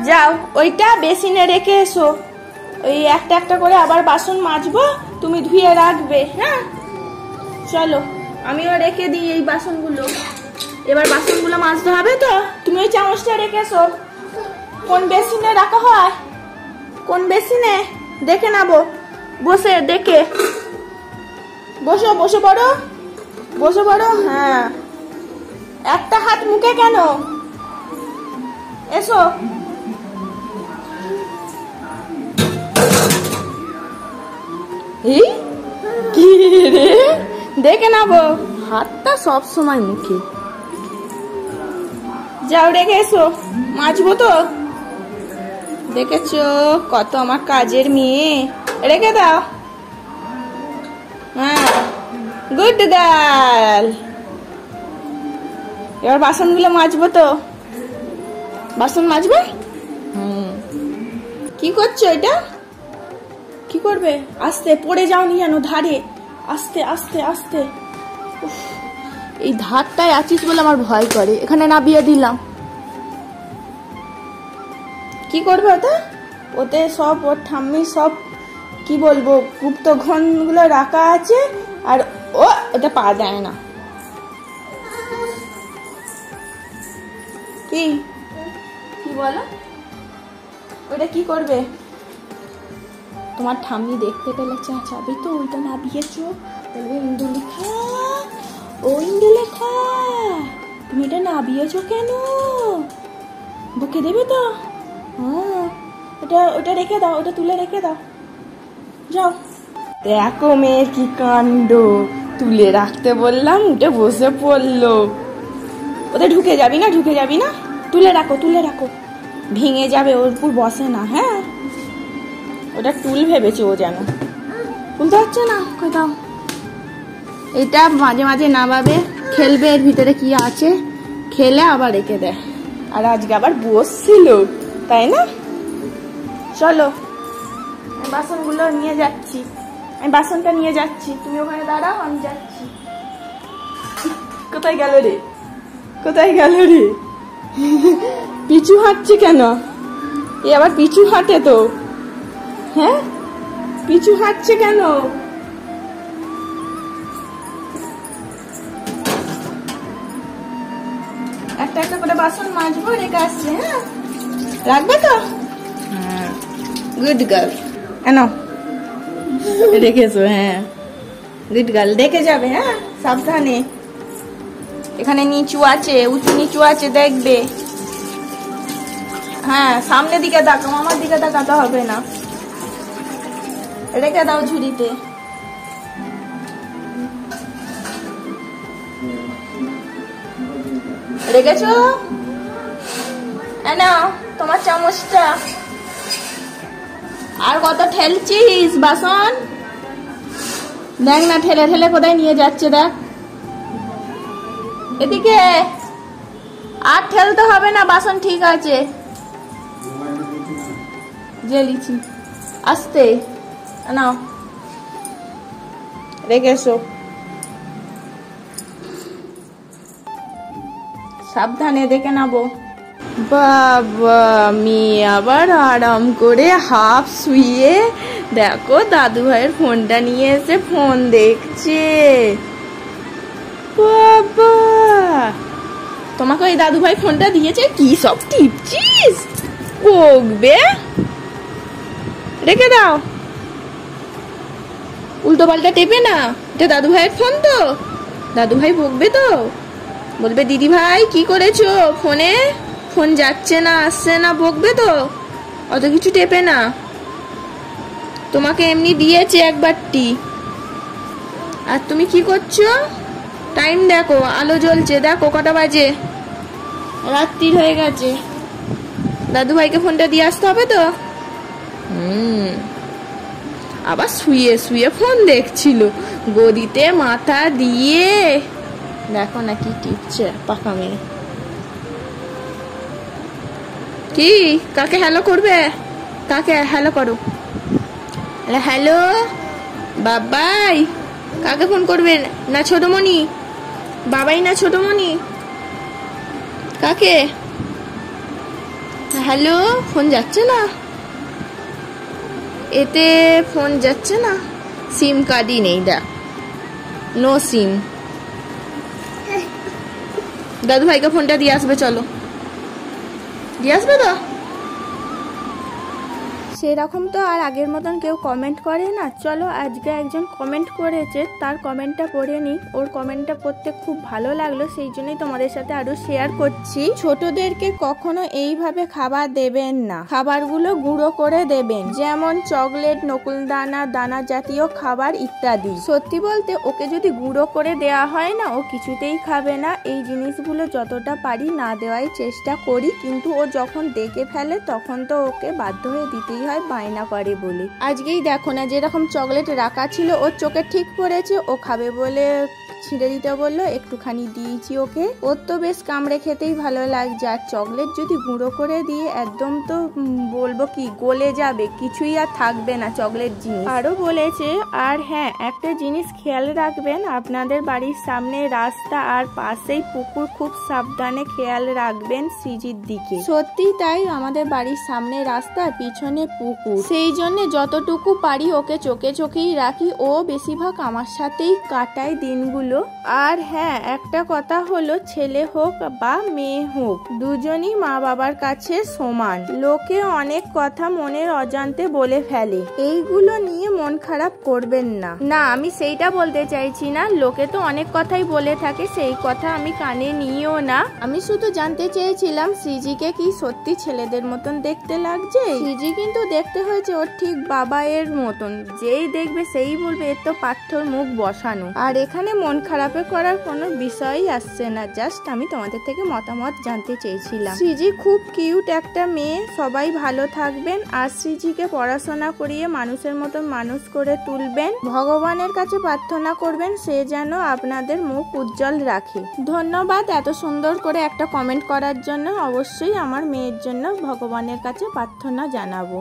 যাও ওইটা বেসিনে রেখে এসো, ওই একটা একটা করে আবার বাসন মাজবো, তুমি ধুয়ে রাখবে। হ্যাঁ চলো আমিও রেখে দিই এই বাসনগুলো, এবার বাসনগুলো মাজতে হবে তো। তুমি ওই চামচটা রেখে এসো। কোন বেসিনে রাখা হয়, কোন বেসিনে দেখে নেবো, বসে দেখে বসো, বসে পড়ো, বসে পড়ো। হ্যাঁ একটা হাত মুখে কেন, এসো। এই কি রে, দেখে নেবো, হাতটা সব সময় মুখে। যাও রেখে এসো, মাজবো তো। দেখেছো কত আমার কাজের মেয়ে, রেখে দাও। হ্যাঁ গুড গার্ল। এবার বাসনগুলো মাজবো তো, বাসন মাজবে। কি করছো এটা, কি করবে, আস্তে পড়ে যাওনি যেন ধারে, আস্তে আস্তে আস্তে। এই ধারটায় আছিস বলে আমার ভয় করে, এখানে নামিয়ে দিলাম। কি করবে ওতে, ওতে সব ওর ঠাম্মি সব কি বলবো গুপ্তধন গুলো রাখা আছে, আর ও ওটা পা দেয় না। কি কি বলো, ওটা কি করবে, তোমার ঠাম্মি দেখতে পেলে চাচাবে তো, ওইটা নামিয়েছো, বলবে ইন্দুলেখা, ও ইন্দুলেখা তুমি এটা নামিয়েছো কেন, বকে দেবে তো। হ্যাঁ ওটা ওটা রেখে দাও, ওটা তুলে রেখে দাও, যাও। দেখো মেয়ের কি কাণ্ড, তুলে রাখতে বললাম উঠে বসে পড়লো। ওটা ঢুকে যাবি না, ঢুকে যাবি না, তুলে রাখো, তুলে রাখো, ভেঙে যাবে, ওর উপর বসে না। হ্যাঁ ওটা টুল ভেবেছে ও, যেন তুলতে হচ্ছে না, কোথাও। এটা মাঝে মাঝে নামাবে, খেলবে, এর ভিতরে কি আছে খেলে আবার রেখে দেয়। আর আজকে আবার বসছিল, তাই না। চলো আমি বাসনগুলো নিয়ে যাচ্ছি, আমি বাসনটা নিয়ে যাচ্ছি, তুমি ওখানে দাঁড়াও, আমি যাচ্ছি। কোথায় গেল রে, কোথায় গেল রে, পিছু হাঁটছে কেন, এ আবার পিছু হাঁটে তো। হ্যাঁ পিছু হাঁটছে কেন, একটা একটা করে বাসন মাজবো, রেখে আসছে। হ্যাঁ রাখবে তো, হ্যাঁ গুড গার্ল, এনো রেখেছো। হ্যাঁ গুড গার্ল, দেখে যাবে। হ্যাঁ সাবধানে, এখানে নিচু আছে, উঁচু নিচু আছে, দেখবে। হ্যাঁ সামনের দিকে তাকাও, আমার দিকে তাকাতে হবে না, রেখে দাও ঝুড়িতে। রেখেছো, নাও তোমার চামচটা। আর কত ঠেলছিস বাসন, দেখ না ঠেলে ঠেলে কোথায় নিয়ে যাচ্ছে, দেখ এদিকে। আর ঠেলতে হবে না, বাসন ঠিক আছে, জেলিছি। আস্তে নাও, রেখেছো, সাবধানে দেখে নাবো। বাবা মেয়ে আবার আরাম করে হাফ শুয়ে, দেখো দাদু ভাইয়ের ফোনটা নিয়ে এসে ফোন দেখছে। বাবা তোমাকে ওই দাদু ভাই ফোনটা দিয়েছে, কি সব টিপছিস, বকবে, রেখে দাও। উল্টো পাল্টা টেপে না, এটা দাদু ভাইয়ের ফোন তো, দাদু ভাই বকবে তো, বলবে দিদি ভাই কি করেছো ফোনে, ফোন যাচ্ছে না, আসছে না, বকবে তো। অত কিছু টেপে না, তোমাকে এমনি দিয়েছে একবারটি। আর তুমি কি করছো, টাইম দেখো, আলো জ্বলছে, দেখো কটা বাজে, রাত্রির হয়ে গেছে। দাদু ভাইকে ফোনটা দিয়ে আসতে হবে তো। আবার শুয়ে শুয়ে ফোন দেখছিল, গদিতে মাথা দিয়ে, দেখো না কি টিপছে পাকা মেয়ে। কি কাকে হ্যালো করবে, কাকে হ্যালো করো, হ্যালো বাবাই, কাকে ফোন করবে, না ছোটমণি, বাবাই না ছোটমণি, কাকে, হ্যালো, ফোন যাচ্ছে না, এতে ফোন যাচ্ছে না, সিম কার্ডই নেই, দেখ নো সিম। দাদু ভাইকে ফোনটা দিয়ে আসবে, চলো দিয়ে আসবে তো। সেরকম তো আর আগের মতন কেউ কমেন্ট করে না। চলো আজকে একজন কমেন্ট করেছে, তার কমেন্টটা পড়ে নিই। ওর কমেন্টটা পড়তে খুব ভালো লাগলো, সেই জন্যই তোমাদের সাথে আরো শেয়ার করছি। ছোটদেরকে কখনো এইভাবে খাবার দেবেন না, খাবারগুলো গুঁড়ো করে দেবেন, যেমন চকলেট, নকুলদানা, দানা জাতীয় খাবার ইত্যাদি। সত্যি বলতে ওকে যদি গুঁড়ো করে দেওয়া হয় না, ও কিছুতেই খাবে না। এই জিনিসগুলো যতটা পারি না দেওয়াই চেষ্টা করি, কিন্তু ও যখন দেখে ফেলে তখন তো ওকে বাধ্য হয়ে দিতেই হয়, বায়না করে বলে। আজকেই দেখো না, যেরকম চকলেট রাখা ছিল ওর চোখে ঠিক পড়েছে, ও খাবে বলে ছিঁড়ে দিতে বললো, একটুখানি দিয়েছি ওকে। ওর তো বেশ কামড়ে খেতেই ভালো লাগছে। আর চকলেট যদি গুঁড়ো করে দিয়ে একদম তো বলবো কি গলে যাবে, কিছুই আর থাকবে না চকলেট জিনিস। আরো বলেছে, আর হ্যাঁ একটা জিনিস খেয়াল রাখবেন, আপনাদের বাড়ির সামনে রাস্তা আর পাশেই পুকুর, খুব সাবধানে খেয়াল রাখবেন সৃজির দিকে। সত্যি তাই, আমাদের বাড়ির সামনে রাস্তা, পিছনে পুকুর, সেই জন্য যতটুকু পারি ওকে চোখে চোখেই রাখি। ও বেশিরভাগ আমার সাথেই কাটায় দিনগুলো। আর হ্যাঁ একটা কথা হলো, ছেলে হোক বা মেয়ে হোক, দুজনই মা বাবার কাছে সমান। লোকে অনেক কথা মনের অজান্তে বলে ফেলে, এইগুলো নিয়ে মন খারাপ করবেন না। না, আমি সেইটা বলতে চাইছি না, লোকে তো অনেক কথাই বলে থাকে, সেই কথা আমি কানে নিও না। আমি শুধু জানতে চেয়েছিলাম সৃজিকে কি সত্যি ছেলেদের মতন দেখতে লাগছে। সৃজি কিন্তু দেখতে হয়েছে ওর ঠিক বাবায়ের মতন, যেই দেখবে সেই বলবে এর তো পাথর মুখ বসানো। আর এখানে মন খারাপে করার কোনো বিষয়ই আসছে না, জাস্ট আমি তোমাদের থেকে মতামত জানতে চেয়েছিলাম। সৃজি খুব কিউট একটা মেয়ে, সবাই ভালো থাকবেন। আর সৃজিকে পড়াশোনা করিয়ে মানুষের মতন মানুষ করে তুলবেন। ভগবানের কাছে প্রার্থনা করবেন সে যেন আপনাদের মুখ উজ্জ্বল রাখে। ধন্যবাদ এত সুন্দর করে একটা কমেন্ট করার জন্য। অবশ্যই আমার মেয়ের জন্য ভগবানের কাছে প্রার্থনা জানাবো।